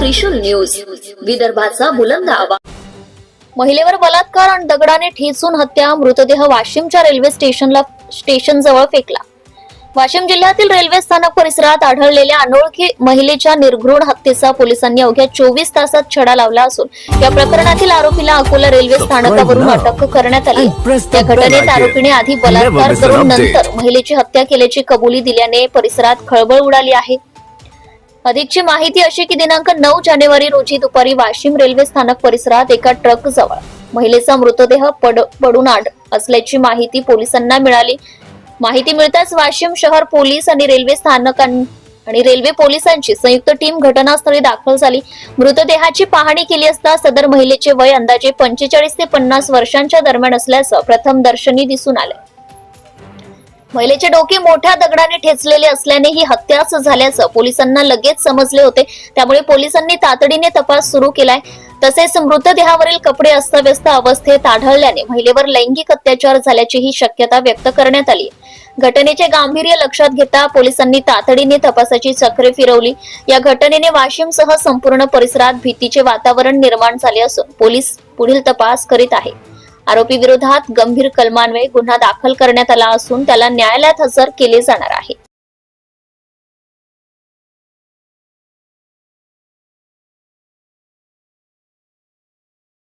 त्रिशूल news, विदर्भाचा बुलंद आवाज। महिलेवर बलात्कार आणि दगडाने ठेचून हत्या, मृतदेह वाशिमच्या रेल्वे स्टेशन जवळ फेकला। वाशिम जिल्ह्यातील रेल्वे स्थानक परिसरात आढळलेल्या अनोळखी महिलेच्या निर्घृण हत्येचा पोलिसांनी अवघ्या 24 तासात छडा लावला असून या प्रकरणातील आरोपीला अकोला रेल्वे स्थानकावरून अटक करण्यात आली। या घटनेत आरोपीने आधी बलात्कार करून नंतर महिलेची हत्या केल्याची कबुली दिल्याने परिसरात खळबळ उडाली आहे। अधिकची माहिती अशी की दिनांक 9 जानेवारी रोजी दुपारी वाशिम रेल्वे स्थानक परिसरात एका ट्रक जवळ महिलेचा मृतदेह पडून असल्याची माहिती पोलिसांना मिळाली। माहिती मिळताच वाशिम शहर पोलीस आणि रेल्वे स्थानक आणि रेल्वे पोलिसांची संयुक्त टीम घटनास्थळी दाखल झाली। मृतदेहाची पाहणी केली असता सदर महिलेचे वय अंदाजे 45 ते 50 वर्षांच्या दरम्यान असल्याचं प्रथम दर्शनी दिसून आले। महिलेचे डोके मोठ्या दगडाने ठेचलेले असल्याने ही हत्याच झाल्याचं पोलिसांना लगेच समजले होते। त्यामुळे पोलिसांनी तातडीने तपास सुरू केलाय। तसेच मृतदेहावरील कपडे अस्तव्यस्त अवस्थेत आढळल्याने महिलेवर लैंगिक अत्याचार झाल्याचीही शक्यता व्यक्त करण्यात आली। घटनेचे गांभीर्य लक्षात घेता पोलिसांनी तातडीने तपासाची चक्रे फिरवली। या घटनेने वाशिमसह संपूर्ण परिसरात भीतीचे वातावरण निर्माण झाले असून पोलीस पुढील तपास करीत आहे। आरोपी विरोधात गंभीर कलमान्वये गुन्हा दाखल करण्यात आला असून त्याला न्यायालयात हजर केले जाणार आहे।